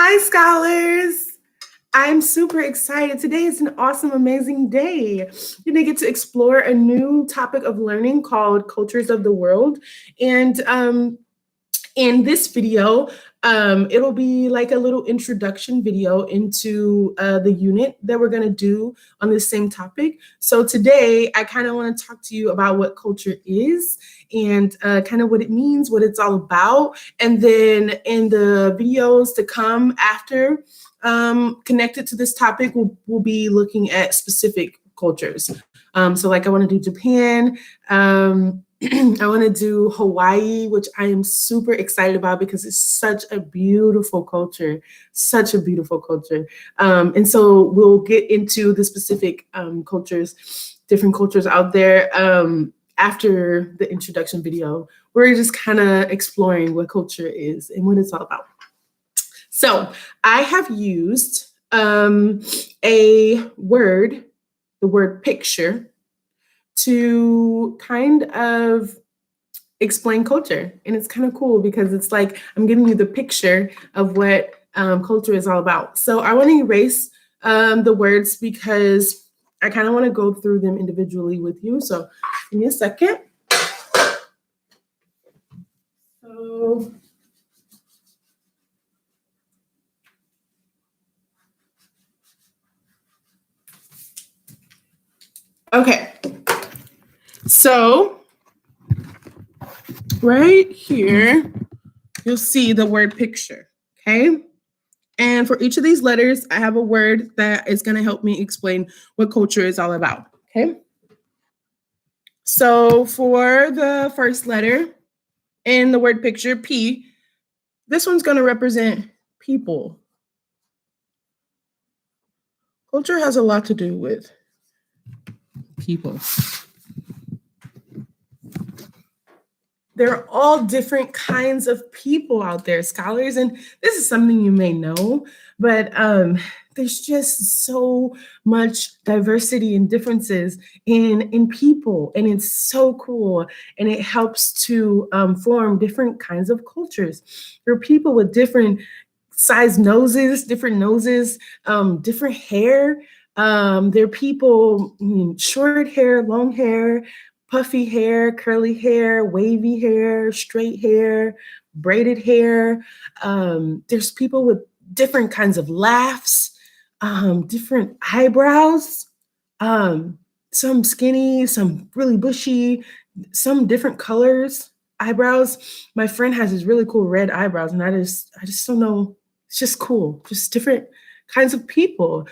Hi, scholars. I'm super excited. Today is an awesome, amazing day. You're going to get to explore a new topic of learning called Cultures of the World. And in this video, it'll be like a little introduction video into the unit that we're going to do on this same topic. So today, I kind of want to talk to you about what culture is and kind of what it means, what it's all about. And then in the videos to come after, connected to this topic, we'll be looking at specific cultures. So like I want to do Japan. I want to do Hawaii, which I am super excited about because it's such a beautiful culture, such a beautiful culture. And so we'll get into the specific cultures, different cultures out there after the introduction video. We're just kind of exploring what culture is and what it's all about. So I have used a word, the word picture, to kind of explain culture. And it's kind of cool because it's like I'm giving you the picture of what culture is all about. So I want to erase the words because I kind of want to go through them individually with you. So give me a second. So okay. So right here, you'll see the word picture, okay? And for each of these letters, I have a word that is going to help me explain what culture is all about, okay? So for the first letter in the word picture, P, this one's going to represent people. Culture has a lot to do with people. There are all different kinds of people out there, scholars, and this is something you may know, but there's just so much diversity and differences in people, and it's so cool, and it helps to form different kinds of cultures. There are people with different size noses, different hair. There are people, short hair, long hair, puffy hair, curly hair, wavy hair, straight hair, braided hair. There's people with different kinds of laughs, different eyebrows, some skinny, some really bushy, some different colors eyebrows. My friend has these really cool red eyebrows, and I just don't know. It's just cool, just different kinds of people.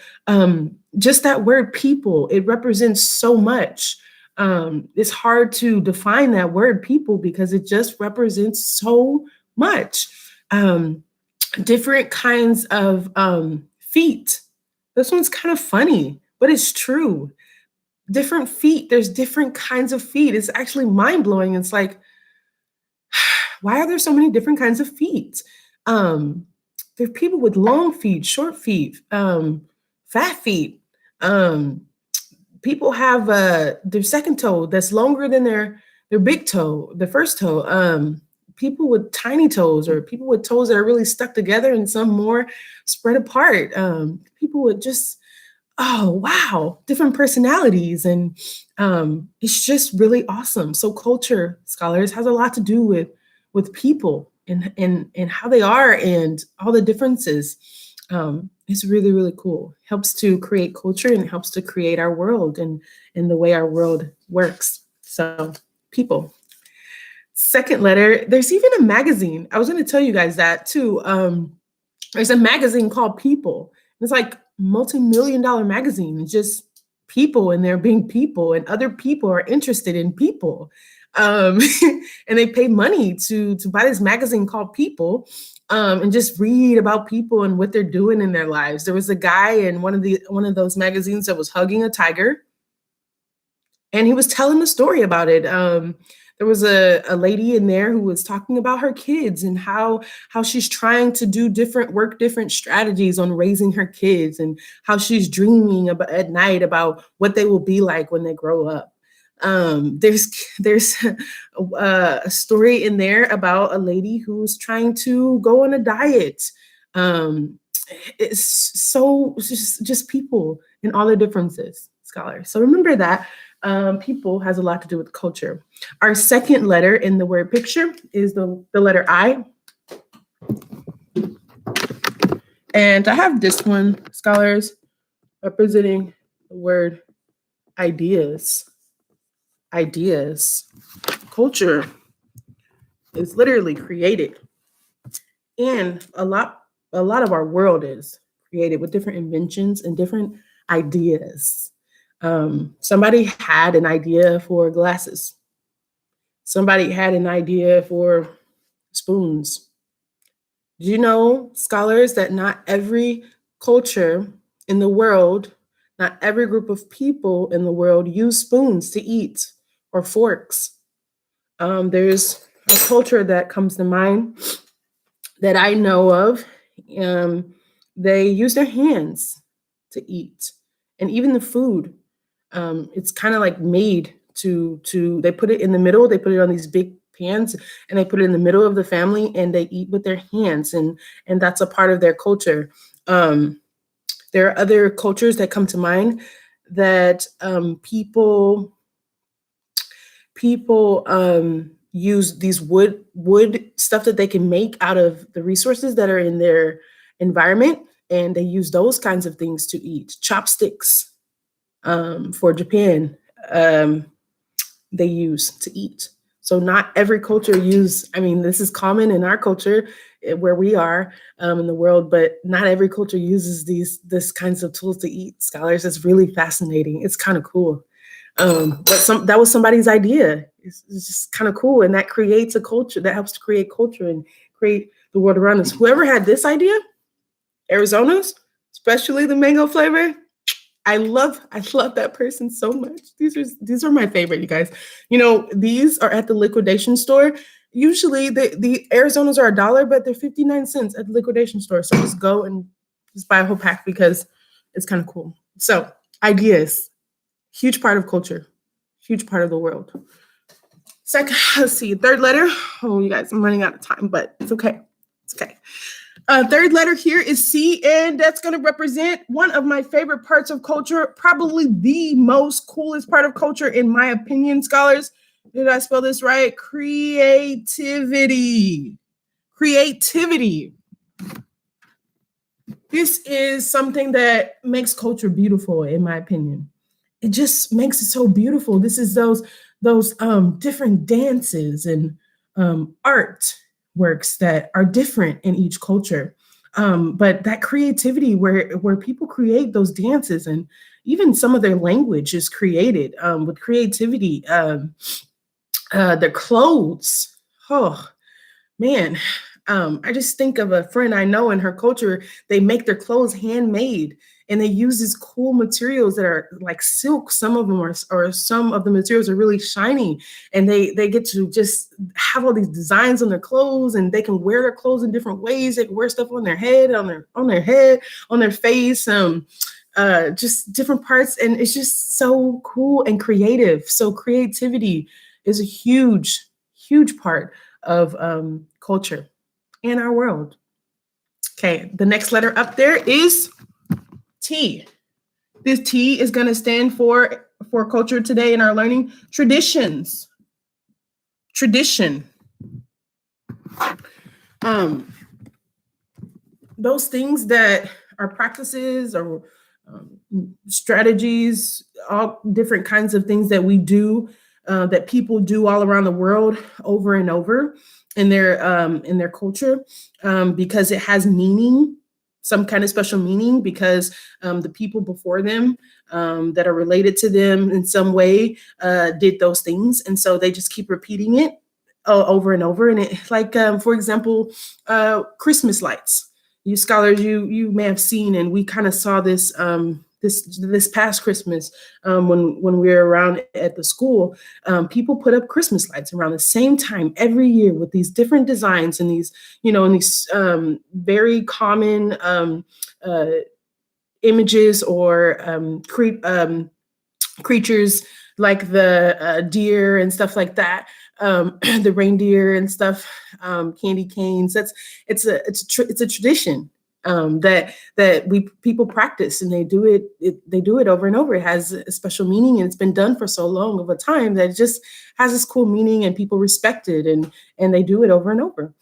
Just that word people, it represents so much. It's hard to define that word people because it just represents so much. Different kinds of feet. This one's kind of funny, but it's true. Different feet. There's different kinds of feet. It's actually mind blowing. It's like, why are there so many different kinds of feet? There are people with long feet, short feet, fat feet. People have their second toe that's longer than their big toe, the first toe. People with tiny toes, or people with toes that are really stuck together and some more spread apart. People with just, oh wow, different personalities, and it's just really awesome. So culture, scholars, has a lot to do with people and how they are and all the differences. It's really, really cool. Helps to create culture and helps to create our world and the way our world works. So people. Second letter, there's even a magazine. I was going to tell you guys that too. There's a magazine called People. It's like multi-million-dollar magazine. It's just people, and they're being people, and other people are interested in people. And they pay money to buy this magazine called People, and just read about people and what they're doing in their lives. There was a guy in one of those magazines that was hugging a tiger, and he was telling the story about it. There was a lady in there who was talking about her kids and how she's trying to do different strategies on raising her kids, and how she's dreaming about at night about what they will be like when they grow up. There's a story in there about a lady who's trying to go on a diet. Um, it's so just people and all their differences, scholars. So remember that people has a lot to do with culture. Our second letter in the word picture is the letter I. And I have this one, scholars, representing the word ideas. Ideas. Culture is literally created. And a lot of our world is created with different inventions and different ideas. Somebody had an idea for glasses. Somebody had an idea for spoons. Do you know, scholars, that not every culture in the world, not every group of people in the world use spoons to eat or forks? There's a culture that comes to mind that I know of. Um, they use their hands to eat, and even the food. It's kind of like made to. They put it in the middle. They put it on these big pans, and they put it in the middle of the family, and they eat with their hands, and that's a part of their culture. Um, there are other cultures that come to mind that people use these wood stuff that they can make out of the resources that are in their environment, and they use those kinds of things to eat. Chopsticks, for Japan, um, they use to eat. So not every culture use. I mean, this is common in our culture, where we are, in the world, but not every culture uses this kinds of tools to eat. Scholars, it's really fascinating. It's kind of cool. But that was somebody's idea. It's just kind of cool, and that creates a culture, that helps to create culture and create the world around us. Whoever had this idea, Arizona's, especially the mango flavor, I love that person so much. These are my favorite, you guys. You know, these are at the liquidation store. Usually the Arizonas are $1, but they're 59 cents at the liquidation store. So just go and just buy a whole pack because it's kind of cool. So ideas, huge part of culture, huge part of the world. Second, let's see, third letter. Oh, you guys, I'm running out of time, but it's okay. It's okay. Third letter here is C, and that's going to represent one of my favorite parts of culture, probably the most coolest part of culture, in my opinion, scholars. Did I spell this right? Creativity. Creativity. This is something that makes culture beautiful, in my opinion. It just makes it so beautiful. This is those different dances and art works that are different in each culture. But that creativity where people create those dances, and even some of their language is created with creativity. Their clothes. Oh man, I just think of a friend I know. In her culture, they make their clothes handmade, and they use these cool materials that are like silk. Some of them are, or some of the materials are really shiny, and they get to just have all these designs on their clothes, and they can wear their clothes in different ways. They can wear stuff on their head, on their face, just different parts, and it's just so cool and creative. So creativity is a huge part of culture in our world. Okay, the next letter up there is T. This T is going to stand for culture today in our learning: traditions. Tradition. Those things that are practices or strategies, all different kinds of things that we do, that people do all around the world over and over in their culture, because it has meaning, some kind of special meaning, because the people before them, that are related to them in some way, did those things, and so they just keep repeating it over and over. And it, like, for example, Christmas lights. You scholars, you may have seen, and we kind of saw this this past Christmas, when we were around at the school. People put up Christmas lights around the same time every year with these different designs, and these, and these very common images or creatures, like the deer and stuff like that, the reindeer and stuff, candy canes. It's a tradition. that we people practice, and they do it over and over. It has a special meaning, and it's been done for so long of a time that it just has this cool meaning, and people respect it, and they do it over and over.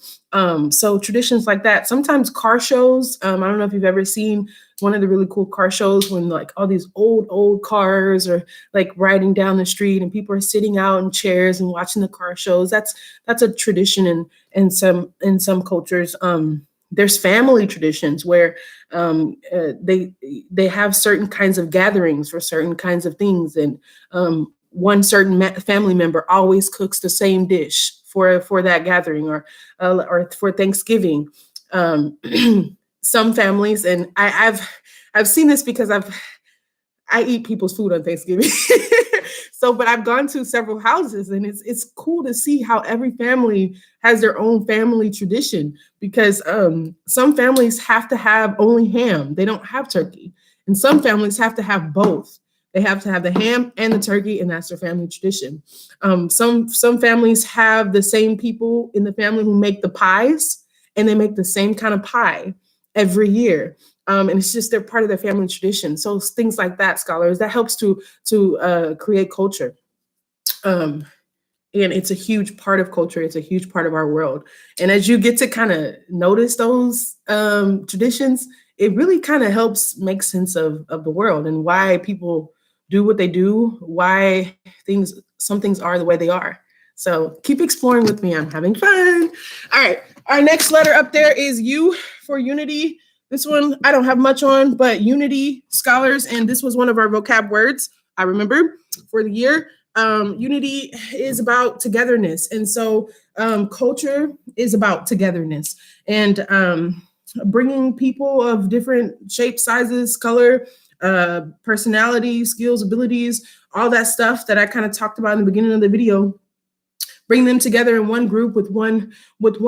So traditions like that. Sometimes car shows. I don't know if you've ever seen one of the really cool car shows when like all these old cars are like riding down the street, and people are sitting out in chairs and watching the car shows. That's a tradition in some cultures. There's family traditions where they have certain kinds of gatherings for certain kinds of things, and one certain family member always cooks the same dish for that gathering, or for Thanksgiving. Some families, and I've seen this because I eat people's food on Thanksgiving. So, but I've gone to several houses, and it's cool to see how every family has their own family tradition, because some families have to have only ham. They don't have turkey. And some families have to have both. They have to have the ham and the turkey, and that's their family tradition. Some families have the same people in the family who make the pies, and they make the same kind of pie every year. And it's just they're part of their family tradition. So things like that, scholars, that helps to create culture. And it's a huge part of culture. It's a huge part of our world. And as you get to kind of notice those traditions, it really kind of helps make sense of the world and why people do what they do, why some things are the way they are. So keep exploring with me. I'm having fun. All right. Our next letter up there is U for unity. This one I don't have much on, but unity, scholars, and this was one of our vocab words, I remember, for the year. Unity is about togetherness. And so culture is about togetherness, and bringing people of different shapes, sizes, color, personality, skills, abilities, all that stuff that I kind of talked about in the beginning of the video. Bring them together in one group with one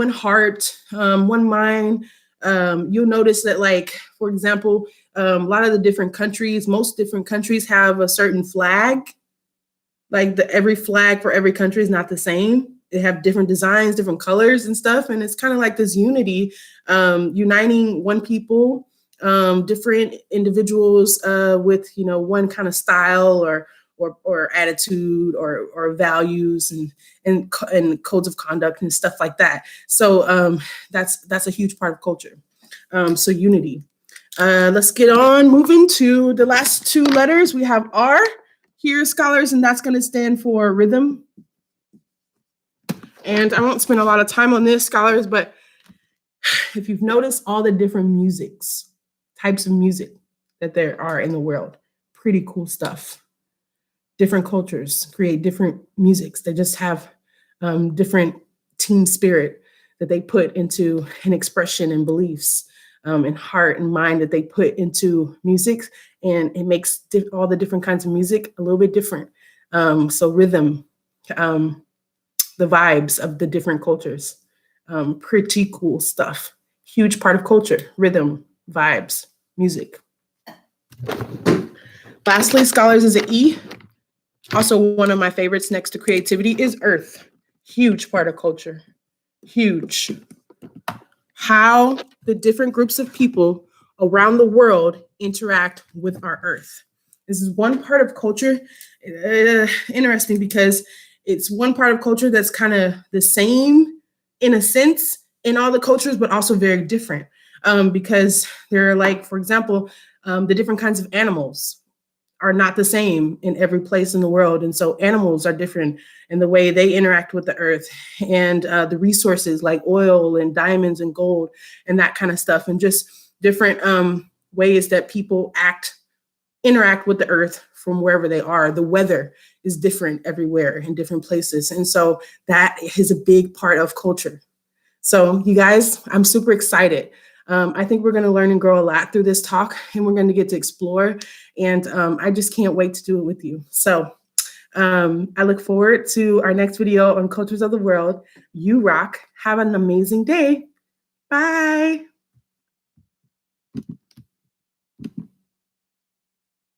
heart, one mind. You'll notice that, like, for example, a lot of the different countries, most different countries have a certain flag. Like every flag for every country is not the same. They have different designs, different colors and stuff. And it's kind of like this unity, uniting one people, different individuals with, one kind of style or attitude or values and codes of conduct and stuff like that. So that's a huge part of culture. So unity. Let's get on moving to the last two letters. We have R here, scholars, and that's going to stand for rhythm. And I won't spend a lot of time on this, scholars, but if you've noticed all the different types of music that there are in the world, pretty cool stuff. Different cultures create different musics. They just have different team spirit that they put into an expression and beliefs and heart and mind that they put into music. And it makes all the different kinds of music a little bit different. So rhythm, the vibes of the different cultures, pretty cool stuff. Huge part of culture, rhythm, vibes, music. Lastly, scholars, is an E. Also, one of my favorites next to creativity is earth. Huge part of culture. Huge. How the different groups of people around the world interact with our earth. This is one part of culture, interesting because it's one part of culture that's kind of the same in a sense in all the cultures, but also very different because there are, like, for example, the different kinds of animals are not the same in every place in the world. And so animals are different in the way they interact with the earth and the resources like oil and diamonds and gold and that kind of stuff, and just different ways that people interact with the earth from wherever they are. The weather is different everywhere in different places. And so that is a big part of culture. So you guys, I'm super excited. I think we're going to learn and grow a lot through this talk, and we're going to get to explore. And I just can't wait to do it with you. So I look forward to our next video on Cultures of the World. You rock. Have an amazing day. Bye.